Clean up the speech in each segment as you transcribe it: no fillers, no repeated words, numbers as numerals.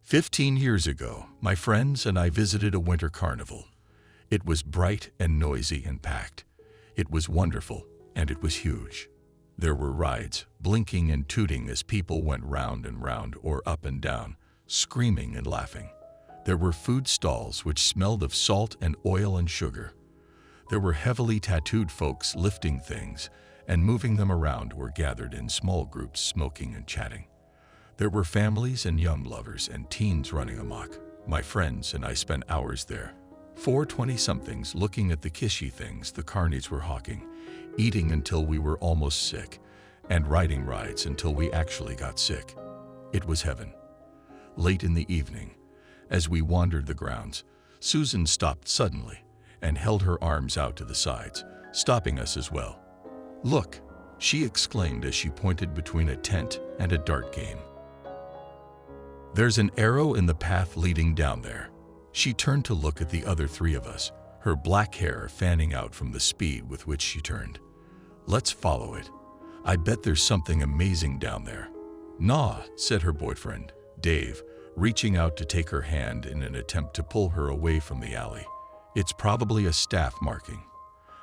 15 years ago, my friends and I visited a winter carnival. It was bright and noisy and packed. It was wonderful, and it was huge. There were rides, blinking and tooting as people went round and round or up and down, screaming and laughing. There were food stalls which smelled of salt and oil and sugar. There were heavily tattooed folks lifting things and moving them around or gathered in small groups smoking and chatting. There were families and young lovers and teens running amok. My friends and I spent hours there. 4 20-somethings looking at the kishy things the carnies were hawking, eating until we were almost sick, and riding rides until we actually got sick. It was heaven. Late in the evening, as we wandered the grounds, Susan stopped suddenly and held her arms out to the sides, stopping us as well. "Look," she exclaimed as she pointed between a tent and a dart game. "There's an arrow in the path leading down there." She turned to look at the other 3 of us, her black hair fanning out from the speed with which she turned. "Let's follow it. I bet there's something amazing down there." "Nah," said her boyfriend, Dave, reaching out to take her hand in an attempt to pull her away from the alley. "It's probably a staff marking.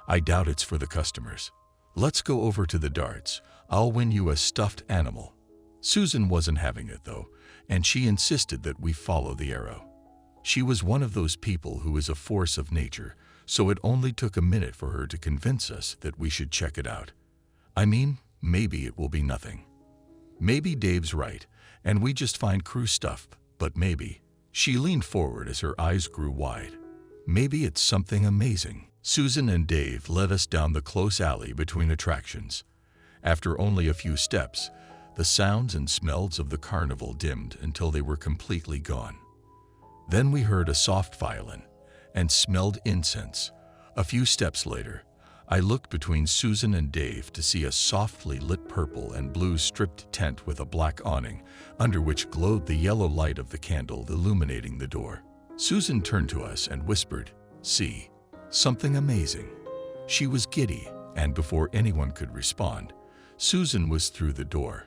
I doubt it's for the customers. Let's go over to the darts. I'll win you a stuffed animal." Susan wasn't having it though, and she insisted that we follow the arrow. She was one of those people who is a force of nature, so it only took a minute for her to convince us that we should check it out. I mean, maybe it will be nothing. Maybe Dave's right, and we just find crew stuff, but maybe. She leaned forward as her eyes grew wide. Maybe it's something amazing. Susan and Dave led us down the close alley between attractions. After only a few steps, the sounds and smells of the carnival dimmed until they were completely gone. Then we heard a soft violin and smelled incense. A few steps later, I looked between Susan and Dave to see a softly lit purple and blue stripped tent with a black awning, under which glowed the yellow light of the candle illuminating the door. Susan turned to us and whispered, "See, something amazing." She was giddy, and before anyone could respond, Susan was through the door,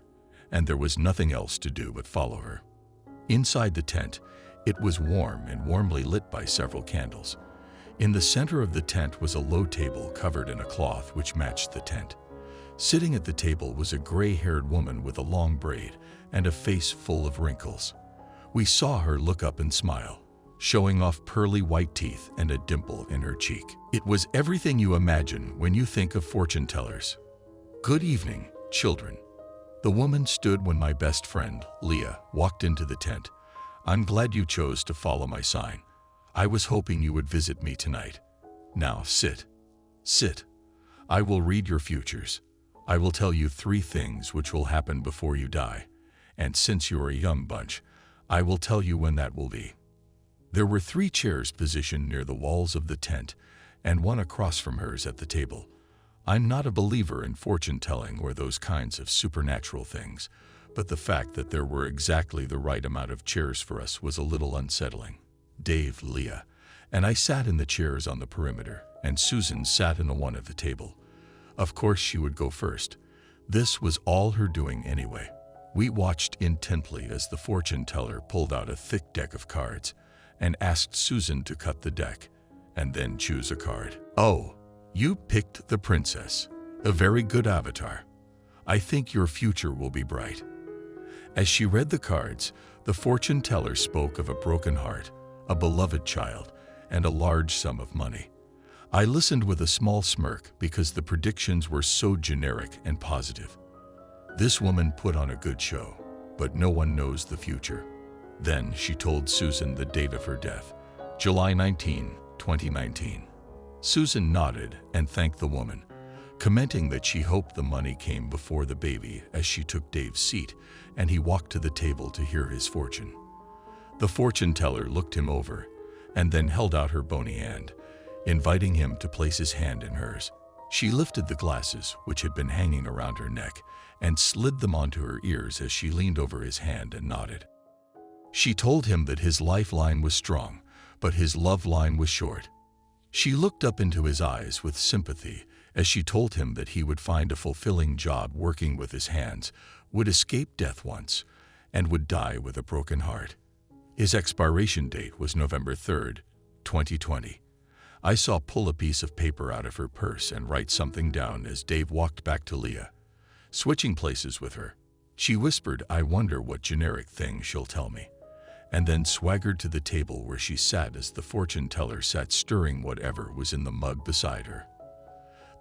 and there was nothing else to do but follow her. Inside the tent, it was warm and warmly lit by several candles. In the center of the tent was a low table covered in a cloth which matched the tent. Sitting at the table was a gray-haired woman with a long braid and a face full of wrinkles. We saw her look up and smile, showing off pearly white teeth and a dimple in her cheek. It was everything you imagine when you think of fortune tellers. "Good evening, children." The woman stood when my best friend, Leah, walked into the tent. "I'm glad you chose to follow my sign. I was hoping you would visit me tonight. Now sit. Sit. I will read your futures. I will tell you 3 things which will happen before you die. And since you're a young bunch, I will tell you when that will be." There were 3 chairs positioned near the walls of the tent, and one across from hers at the table. I'm not a believer in fortune-telling or those kinds of supernatural things, but the fact that there were exactly the right amount of chairs for us was a little unsettling. Dave, Leah, and I sat in the chairs on the perimeter, and Susan sat in the one at the table. Of course she would go first. This was all her doing anyway. We watched intently as the fortune teller pulled out a thick deck of cards and asked Susan to cut the deck and then choose a card. "Oh, you picked the princess. A very good avatar. I think your future will be bright." As she read the cards, the fortune teller spoke of a broken heart, a beloved child, and a large sum of money. I listened with a small smirk because the predictions were so generic and positive. This woman put on a good show, but no one knows the future. Then she told Susan the date of her death, July 19, 2019. Susan nodded and thanked the woman, commenting that she hoped the money came before the baby as she took Dave's seat and he walked to the table to hear his fortune. The fortune teller looked him over and then held out her bony hand, inviting him to place his hand in hers. She lifted the glasses, which had been hanging around her neck, and slid them onto her ears as she leaned over his hand and nodded. She told him that his lifeline was strong, but his love line was short. She looked up into his eyes with sympathy as she told him that he would find a fulfilling job working with his hands, would escape death once, and would die with a broken heart. His expiration date was November 3rd, 2020. I saw pull a piece of paper out of her purse and write something down as Dave walked back to Leah, switching places with her. She whispered, "I wonder what generic thing she'll tell me," and then swaggered to the table where she sat as the fortune teller sat stirring whatever was in the mug beside her.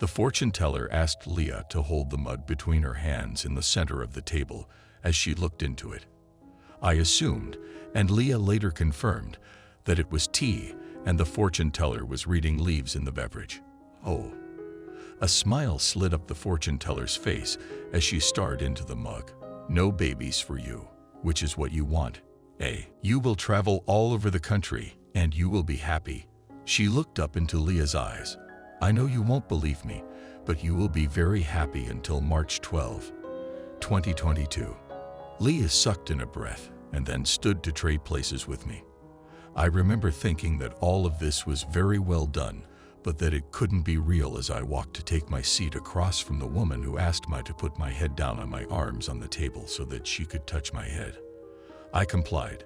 The fortune teller asked Leah to hold the mug between her hands in the center of the table as she looked into it. I assumed, and Leah later confirmed, that it was tea and the fortune teller was reading leaves in the beverage. Oh. A smile slid up the fortune teller's face as she stared into the mug. "No babies for you, which is what you want, eh? You will travel all over the country and you will be happy." She looked up into Leah's eyes. "I know you won't believe me, but you will be very happy until March 12, 2022. Leah sucked in a breath and then stood to trade places with me. I remember thinking that all of this was very well done, but that it couldn't be real as I walked to take my seat across from the woman who asked me to put my head down on my arms on the table so that she could touch my head. I complied,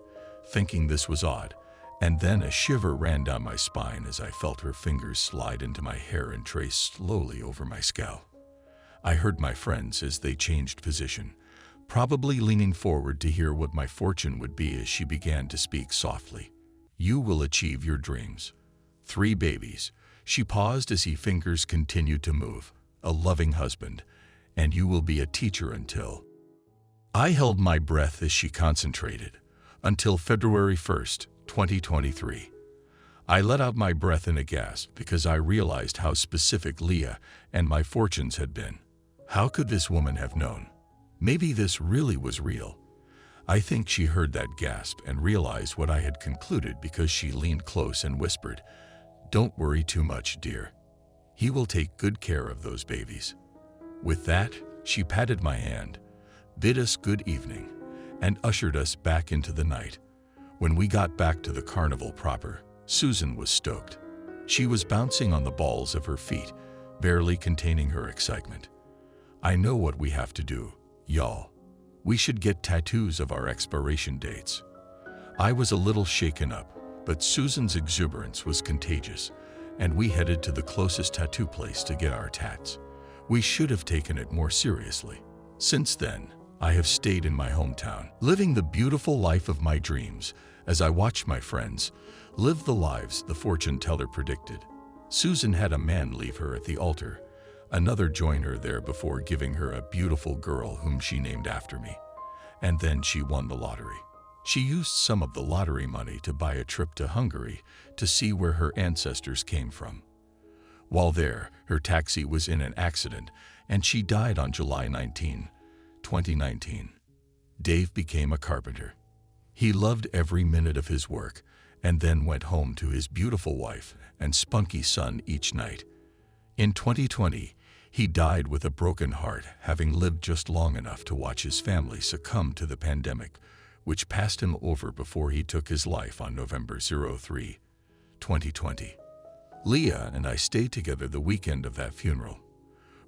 thinking this was odd, and then a shiver ran down my spine as I felt her fingers slide into my hair and trace slowly over my scalp. I heard my friends as they changed position, probably leaning forward to hear what my fortune would be as she began to speak softly. "You will achieve your dreams. 3 babies." She paused as his fingers continued to move. "A loving husband, and you will be a teacher until..." I held my breath as she concentrated. "Until February 1st, 2023. I let out my breath in a gasp because I realized how specific Leah and my fortunes had been. How could this woman have known? Maybe this really was real. I think she heard that gasp and realized what I had concluded because she leaned close and whispered, "Don't worry too much, dear. He will take good care of those babies." With that, she patted my hand, bid us good evening, and ushered us back into the night. When we got back to the carnival proper, Susan was stoked. She was bouncing on the balls of her feet, barely containing her excitement. "I know what we have to do, y'all. We should get tattoos of our expiration dates." I was a little shaken up, but Susan's exuberance was contagious, and we headed to the closest tattoo place to get our tats. We should have taken it more seriously. Since then, I have stayed in my hometown, living the beautiful life of my dreams as I watched my friends live the lives the fortune teller predicted. Susan had a man leave her at the altar. Another joined her there before giving her a beautiful girl whom she named after me. And then she won the lottery. She used some of the lottery money to buy a trip to Hungary to see where her ancestors came from. While there, her taxi was in an accident and she died on July 19, 2019. Dave became a carpenter. He loved every minute of his work and then went home to his beautiful wife and spunky son each night. In 2020, he died with a broken heart, having lived just long enough to watch his family succumb to the pandemic, which passed him over before he took his life on November 3, 2020. Leah and I stayed together the weekend of that funeral.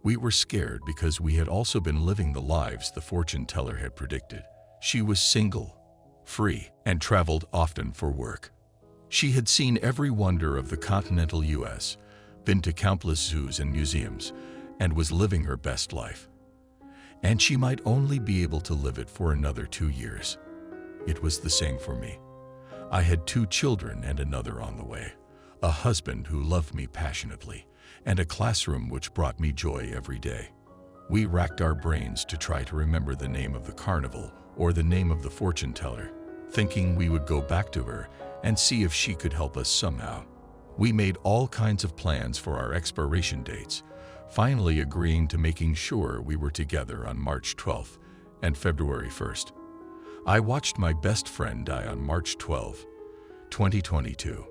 We were scared because we had also been living the lives the fortune teller had predicted. She was single, free, and traveled often for work. She had seen every wonder of the continental U.S., been to countless zoos and museums, and was living her best life. And she might only be able to live it for another 2 years. It was the same for me. I had 2 children and another on the way, a husband who loved me passionately, and a classroom which brought me joy every day. We racked our brains to try to remember the name of the carnival or the name of the fortune teller, thinking we would go back to her and see if she could help us somehow. We made all kinds of plans for our expiration dates, finally agreeing to making sure we were together on March 12th and February 1st. I watched my best friend die on March 12, 2022.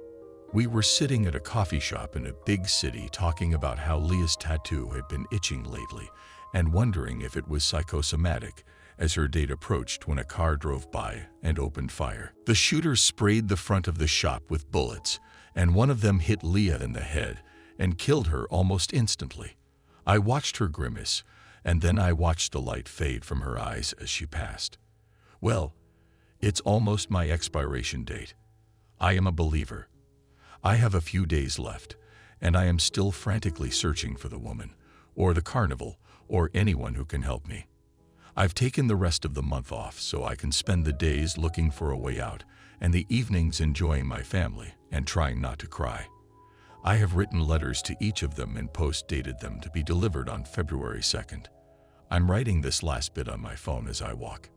We were sitting at a coffee shop in a big city talking about how Leah's tattoo had been itching lately and wondering if it was psychosomatic as her date approached when a car drove by and opened fire. The shooters sprayed the front of the shop with bullets, and one of them hit Leah in the head and killed her almost instantly. I watched her grimace, and then I watched the light fade from her eyes as she passed. Well, It's almost my expiration date. I am a believer. I have a few days left, and I am still frantically searching for the woman, or the carnival, or anyone who can help me. I've taken the rest of the month off so I can spend the days looking for a way out and the evenings enjoying my family and trying not to cry. I have written letters to each of them and post-dated them to be delivered on February 2nd. I'm writing this last bit on my phone as I walk.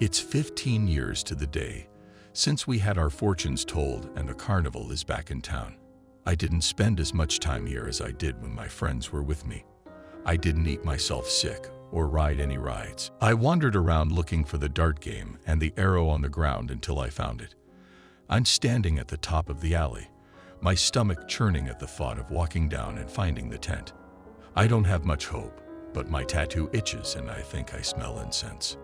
It's 15 years to the day since we had our fortunes told and the carnival is back in town. I didn't spend as much time here as I did when my friends were with me. I didn't eat myself sick or ride any rides. I wandered around looking for the dart game and the arrow on the ground until I found it. I'm standing at the top of the alley, my stomach churning at the thought of walking down and finding the tent. I don't have much hope, but my tattoo itches and I think I smell incense.